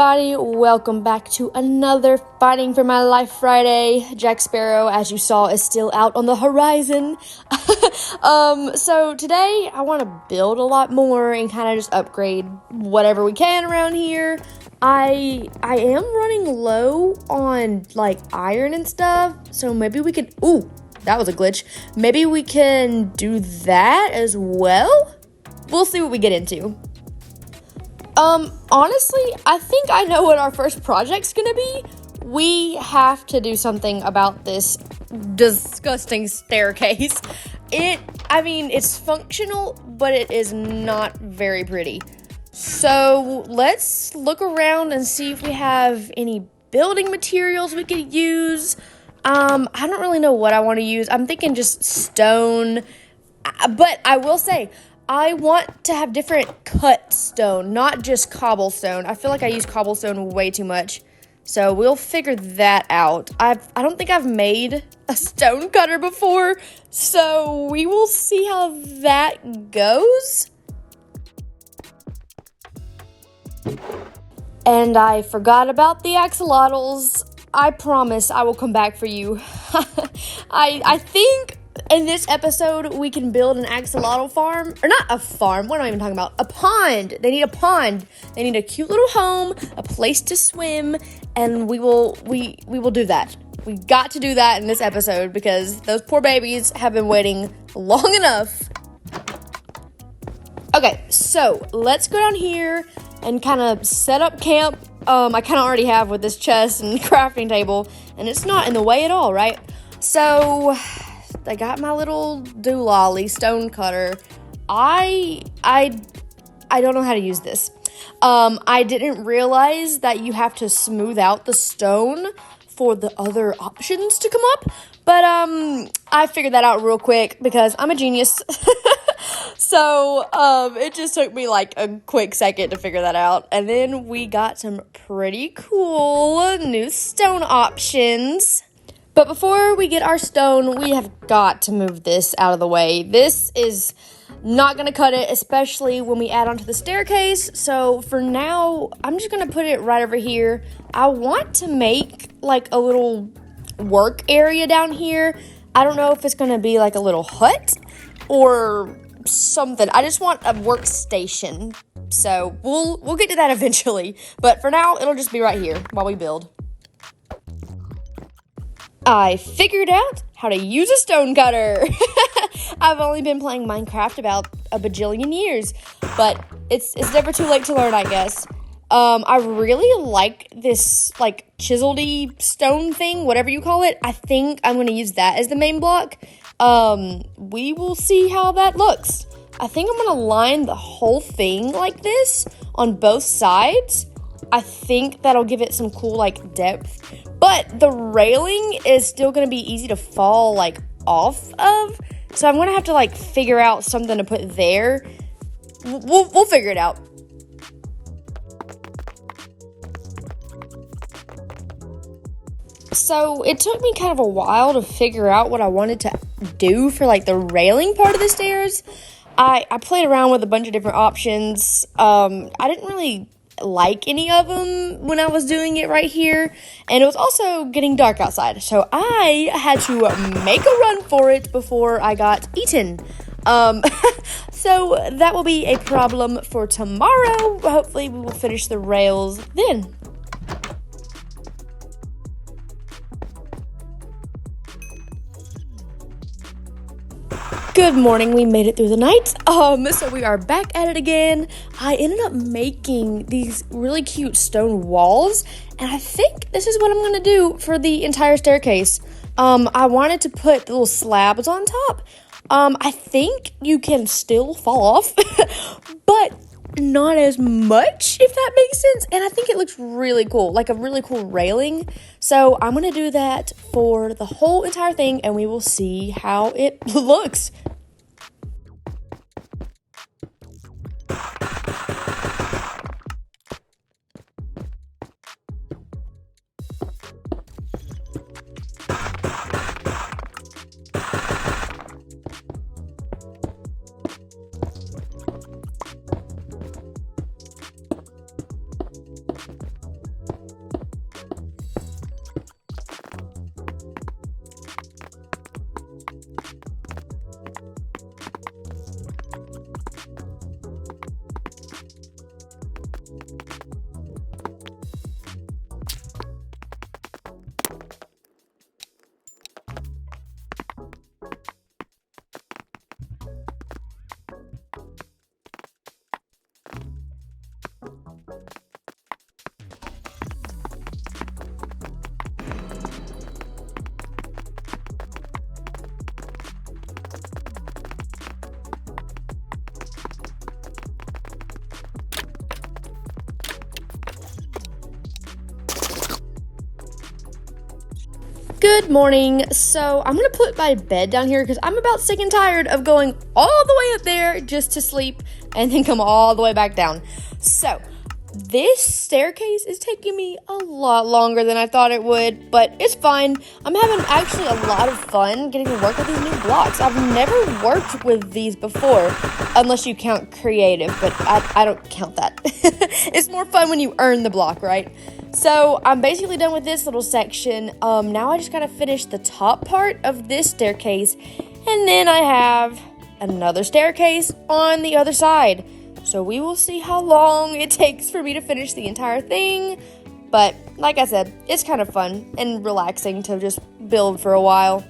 everybody, welcome back to another Fighting for My Life Friday. Jack Sparrow, as you saw, is still out on the horizon. So today I want to build a lot more and kind of just upgrade whatever we can around here. I am running low on like iron and stuff, so maybe we could, ooh, that was a glitch. Maybe we can do that as well. We'll see what we get into. Honestly, I think I know what our first project's gonna be. We have to do something about this disgusting staircase. It's functional, but it is not very pretty. So let's look around and see if we have any building materials we could use. I don't really know what I want to use. I'm thinking just stone, but I will say, I want to have different cut stone, not just cobblestone. I feel like I use cobblestone way too much. So we'll figure that out. I don't think I've made a stone cutter before, so we will see how that goes. And I forgot about the axolotls. I promise I will come back for you. I think in this episode, we can build an axolotl farm, or not a farm, what am I even talking about? A pond. They need a pond. They need a cute little home, a place to swim, and we will do that. We got to do that in this episode because those poor babies have been waiting long enough. Okay, so let's go down here and kind of set up camp. I kind of already have with this chest and crafting table, and it's not in the way at all, right? So I got my little doolally stone cutter. I don't know how to use this. I didn't realize that you have to smooth out the stone for the other options to come up. But I figured that out real quick because I'm a genius. So it just took me like a quick second to figure that out. And then we got some pretty cool new stone options. But before we get our stone, we have got to move this out of the way. This is not going to cut it, especially when we add onto the staircase. So for now, I'm just going to put it right over here. I want to make like a little work area down here. I don't know if it's going to be like a little hut or something. I just want a workstation. So we'll get to that eventually. But for now, it'll just be right here while we build. I figured out how to use a stone cutter. I've only been playing Minecraft about a bajillion years, but it's never too late to learn, I guess. I really like this like chiseled-y stone thing, whatever you call it. I think I'm going to use that as the main block. We will see how that looks. I think I'm going to line the whole thing like this on both sides. I think that'll give it some cool like depth. But the railing is still going to be easy to fall, like, off of. So I'm going to have to, like, figure out something to put there. We'll figure it out. So it took me kind of a while to figure out what I wanted to do for, like, the railing part of the stairs. I played around with a bunch of different options. I didn't really like any of them when I was doing it right here, and it was also getting dark outside, so I had to make a run for it before I got eaten. So that will be a problem for tomorrow. Hopefully we will finish the rails then. Good morning, we made it through the night. So we are back at it again. I ended up making these really cute stone walls, and I think this is what I'm gonna do for the entire staircase. I wanted to put the little slabs on top. I think you can still fall off, but not as much, if that makes sense. And I think it looks really cool, like a really cool railing. So I'm gonna do that for the whole entire thing, and we will see how it looks. Good morning. So I'm gonna put my bed down here because I'm about sick and tired of going all the way up there just to sleep and then come all the way back down. So this staircase is taking me a lot longer than I thought it would, but it's fine. I'm having actually a lot of fun getting to work with these new blocks. I've never worked with these before, unless you count creative, but I don't count that. It's more fun when you earn the block, right? So I'm basically done with this little section. Now I just gotta finish the top part of this staircase, and then I have another staircase on the other side. So we will see how long it takes for me to finish the entire thing. But like I said, it's kind of fun and relaxing to just build for a while.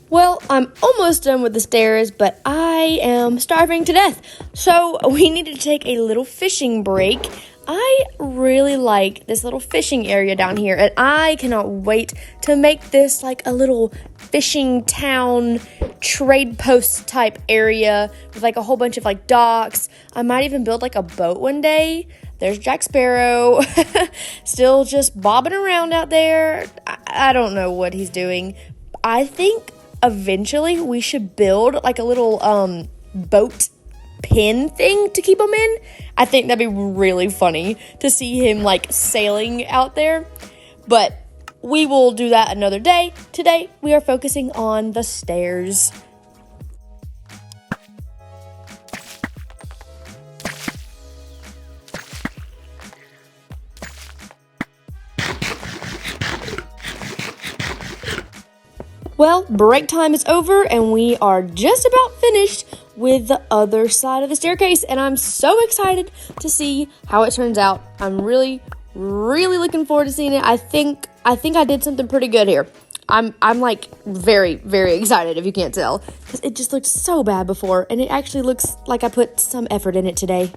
Well, I'm almost done with the stairs, but I am starving to death. So we need to take a little fishing break. I really like this little fishing area down here, and I cannot wait to make this like a little fishing town trade post type area with like a whole bunch of like docks. I might even build like a boat one day. There's Jack Sparrow still just bobbing around out there. I don't know what he's doing. I think eventually we should build like a little boat pin thing to keep him in. I think that'd be really funny to see him like sailing out there, but we will do that another day. Today we are focusing on the stairs. Well, break time is over and we are just about finished with the other side of the staircase, and I'm so excited to see how it turns out. I'm really looking forward to seeing it. I think I did something pretty good here. I'm like very excited, if you can't tell, because it just looked so bad before, and it actually looks like I put some effort in it today.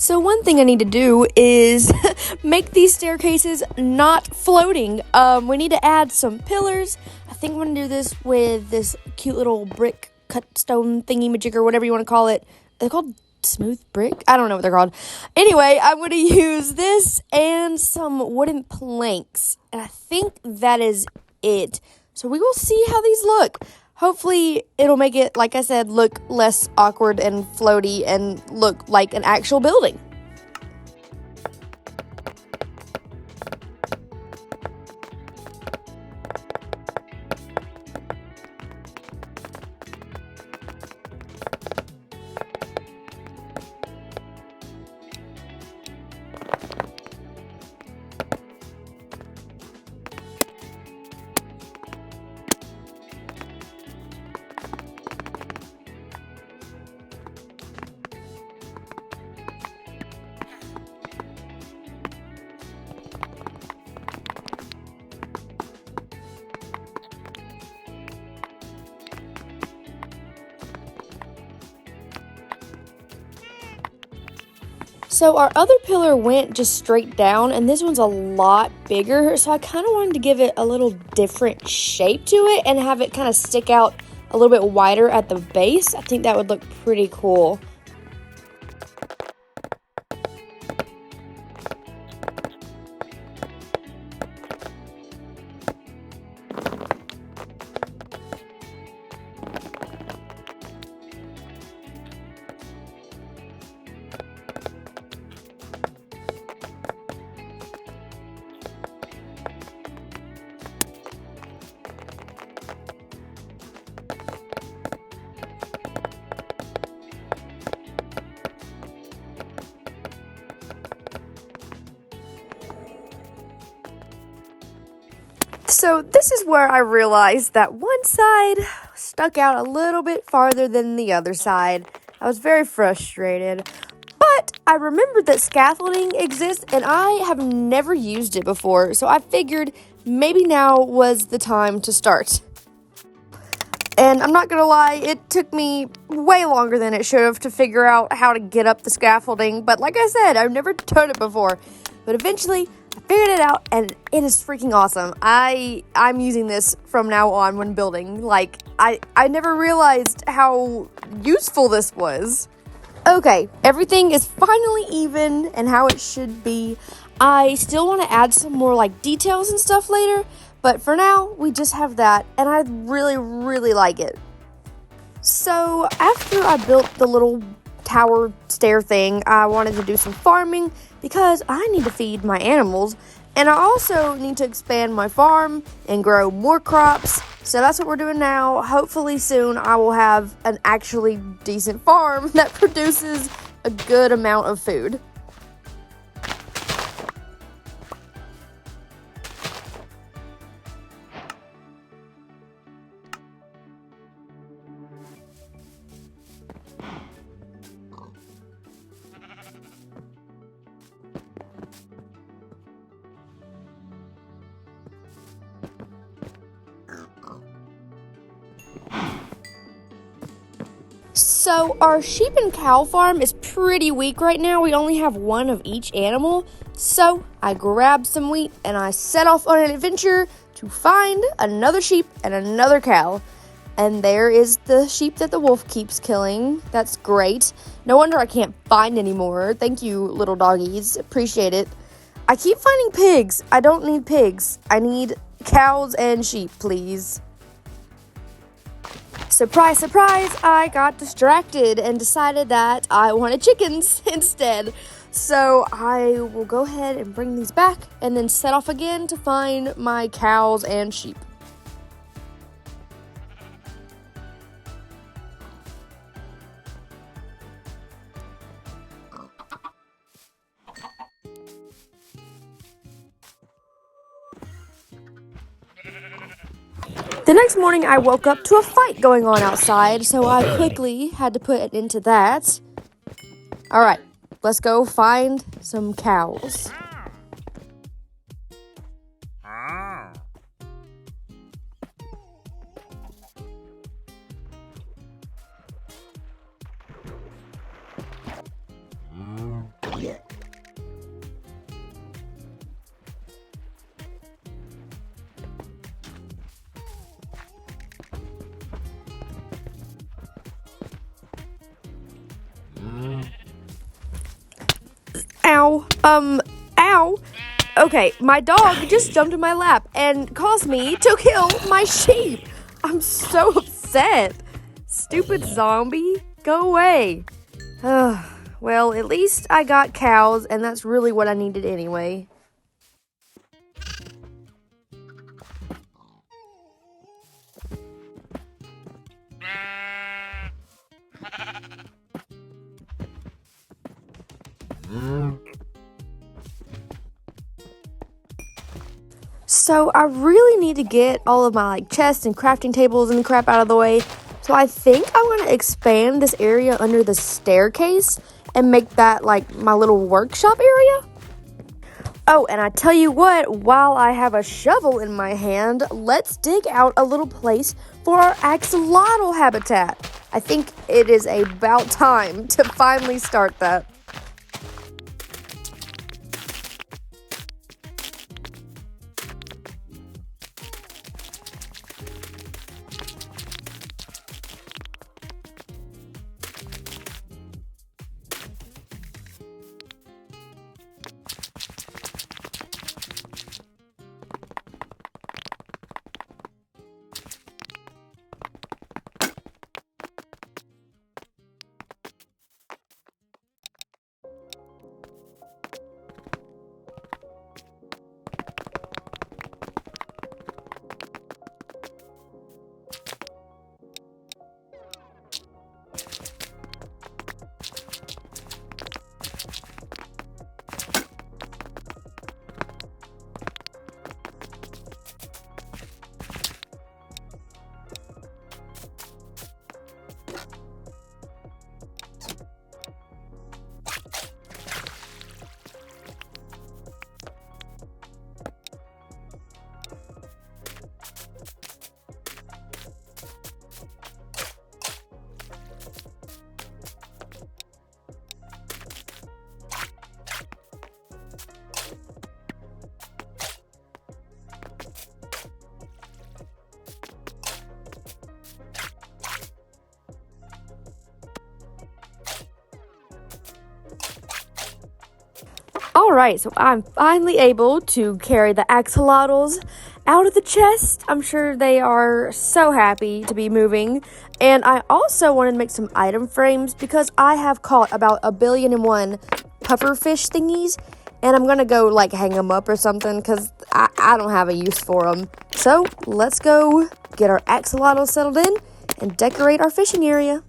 So one thing I need to do is make these staircases not floating. We need to add some pillars. I think I'm going to do this with this cute little brick cut stone thingy-majigger, whatever you want to call it. They're called smooth brick? I don't know what they're called. Anyway, I'm going to use this and some wooden planks. And I think that is it. So we will see how these look. Hopefully, it'll make it, like I said, look less awkward and floaty and look like an actual building. So our other pillar went just straight down, and this one's a lot bigger, so I kind of wanted to give it a little different shape to it and have it kind of stick out a little bit wider at the base. I think that would look pretty cool. So this is where I realized that one side stuck out a little bit farther than the other side. I was very frustrated, but I remembered that scaffolding exists and I have never used it before, so I figured maybe now was the time to start. And I'm not gonna lie, it took me way longer than it should have to figure out how to get up the scaffolding, but like I said, I've never done it before. But eventually, I figured it out, and it is freaking awesome. I'm using this from now on when building. Like, I never realized how useful this was. Okay, everything is finally even and how it should be. I still want to add some more, like, details and stuff later, but for now, we just have that, and I really, really like it. So, after I built the little tower stair thing, I wanted to do some farming because I need to feed my animals, and I also need to expand my farm and grow more crops. So that's what we're doing now. Hopefully soon I will have an actually decent farm that produces a good amount of food. So our sheep and cow farm is pretty weak right now. We only have one of each animal. So I grabbed some wheat and I set off on an adventure to find another sheep and another cow. And there is the sheep that the wolf keeps killing. That's great. No wonder I can't find any more. Thank you, little doggies. Appreciate it. I keep finding pigs. I don't need pigs. I need cows and sheep, please. Surprise, surprise, I got distracted and decided that I wanted chickens instead. So I will go ahead and bring these back and then set off again to find my cows and sheep. The next morning, I woke up to a fight going on outside, so I quickly had to put an end to that. All right, let's go find some cows. Ow. Okay, my dog just jumped in my lap and caused me to kill my sheep. I'm so upset. Stupid zombie, go away. Well, at least I got cows, and that's really what I needed anyway. So I really need to get all of my chests and crafting tables and crap out of the way. So I think I'm going to expand this area under the staircase and make that like my little workshop area. Oh, and I tell you what, while I have a shovel in my hand, let's dig out a little place for our axolotl habitat. I think it is about time to finally start that. Alright, so I'm finally able to carry the axolotls out of the chest. I'm sure they are so happy to be moving. And I also wanted to make some item frames because I have caught about 1,000,000,001 pufferfish thingies. And I'm going to go like hang them up or something because I don't have a use for them. So let's go get our axolotls settled in and decorate our fishing area.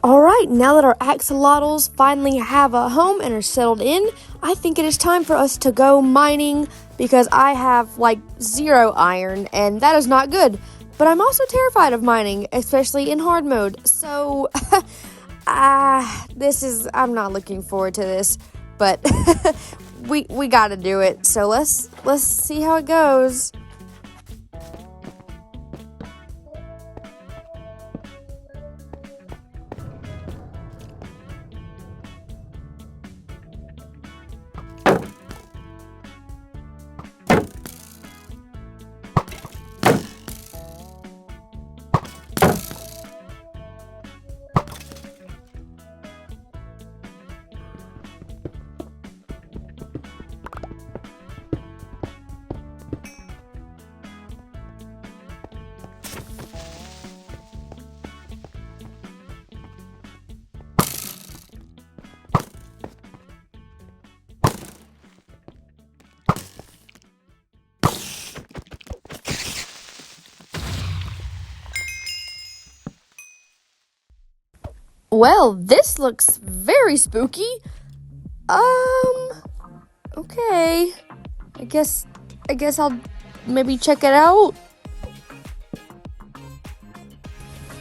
Alright, now that our axolotls finally have a home and are settled in, I think it is time for us to go mining because I have like 0 iron and that is not good. But I'm also terrified of mining, especially in hard mode. So, I'm not looking forward to this, but we gotta do it. So let's see how it goes. Well, this looks very spooky. Okay. I guess I'll maybe check it out.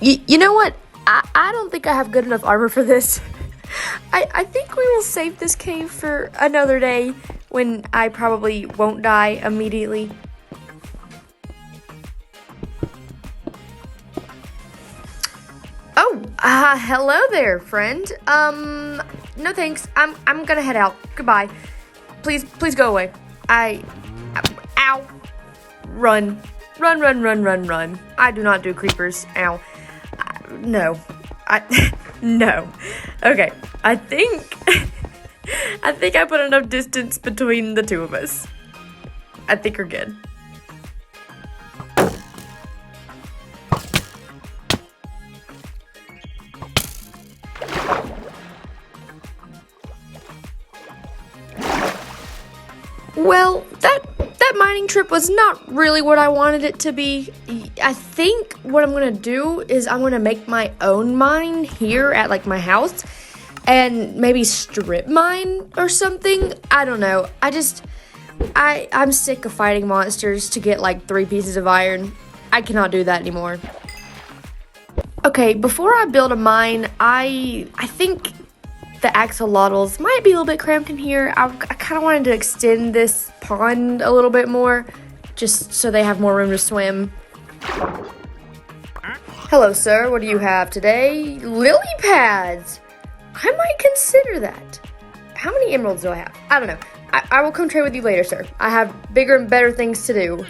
You know what? I don't think I have good enough armor for this. I think we will save this cave for another day when I probably won't die immediately. Oh, hello there, friend. No thanks. I'm gonna head out. Goodbye. Please go away. Ow. Run. Run. I do not do creepers. Ow. No. No. Okay. I think I put enough distance between the two of us. I think we're good. Well, that mining trip was not really what I wanted it to be. I think what I'm gonna do is I'm gonna make my own mine here at like my house and maybe strip mine or something. I don't know. I'm sick of fighting monsters to get like 3 pieces of iron. I cannot do that anymore. Okay, before I build a mine, I think the axolotls might be a little bit cramped in here. I kind of wanted to extend this pond a little bit more, just so they have more room to swim. Hello, sir. What do you have today? Lily pads! I might consider that. How many emeralds do I have? I don't know. I will come trade with you later, sir. I have bigger and better things to do.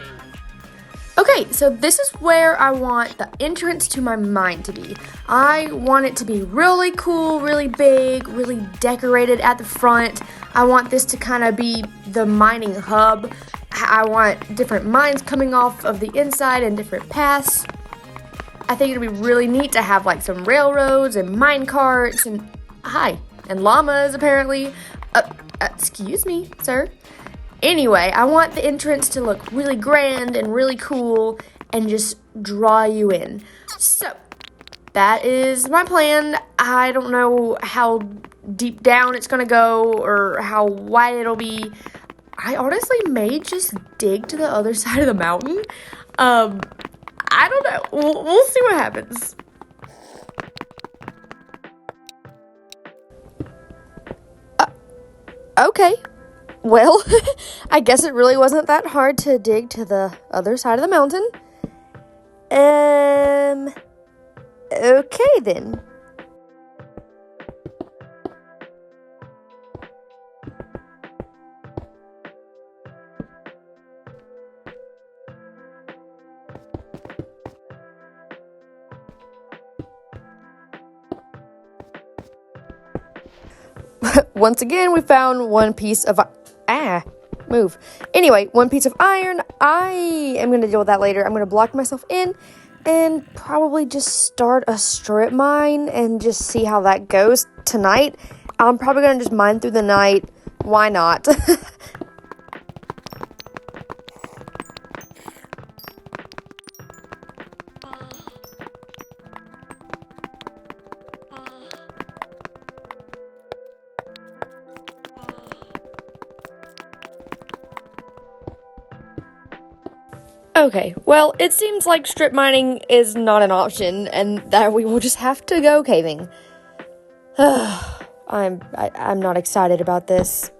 Okay, so this is where I want the entrance to my mine to be. I want it to be really cool, really big, really decorated at the front. I want this to kind of be the mining hub. I want different mines coming off of the inside and different paths. I think it'd be really neat to have like some railroads and mine carts and llamas apparently. Excuse me, sir. Anyway, I want the entrance to look really grand and really cool and just draw you in. So, that is my plan. I don't know how deep down it's gonna go or how wide it'll be. I honestly may just dig to the other side of the mountain. I don't know. We'll see what happens. Okay. Well, I guess it really wasn't that hard to dig to the other side of the mountain. Okay then. Once again, we found one piece of move. Anyway, one piece of iron. I am going to deal with that later. I'm going to block myself in and probably just start a strip mine and just see how that goes tonight. I'm probably going to just mine through the night. Why not? Okay, well, it seems like strip mining is not an option, and that we will just have to go caving. I'm not excited about this.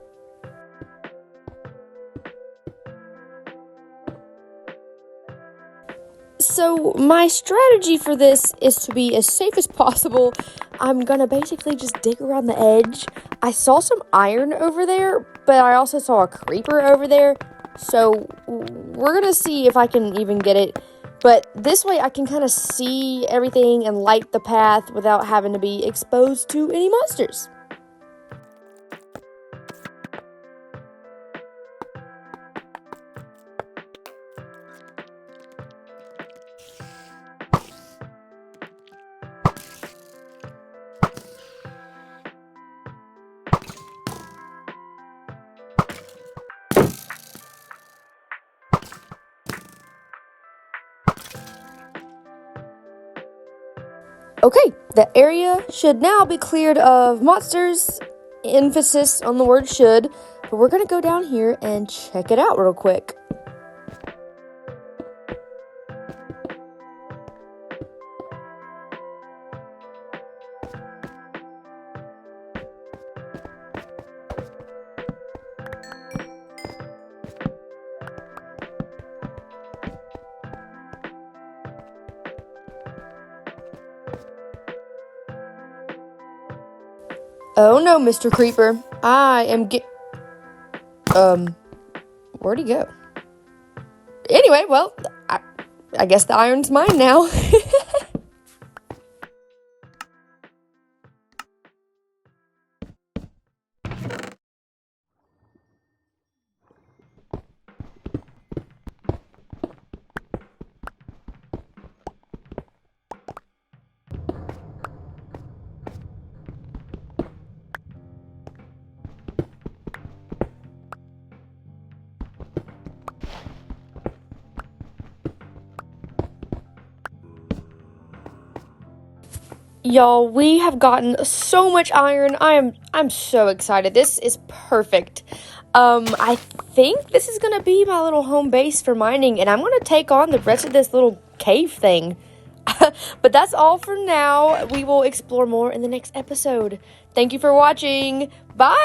So, my strategy for this is to be as safe as possible. I'm gonna basically just dig around the edge. I saw some iron over there, but I also saw a creeper over there. So, we're gonna see if I can even get it. But this way I can kind of see everything and light the path without having to be exposed to any monsters. Okay, the area should now be cleared of monsters. Emphasis on the word should. But we're going to go down here and check it out real quick. Oh no, Mr. Creeper. I am where'd he go? Anyway, well, I guess the iron's mine now. Y'all, we have gotten so much iron. I'm so excited. This is perfect. I think this is gonna be my little home base for mining, and I'm gonna take on the rest of this little cave thing. But that's all for now. We will explore more in the next episode. Thank you for watching. Bye!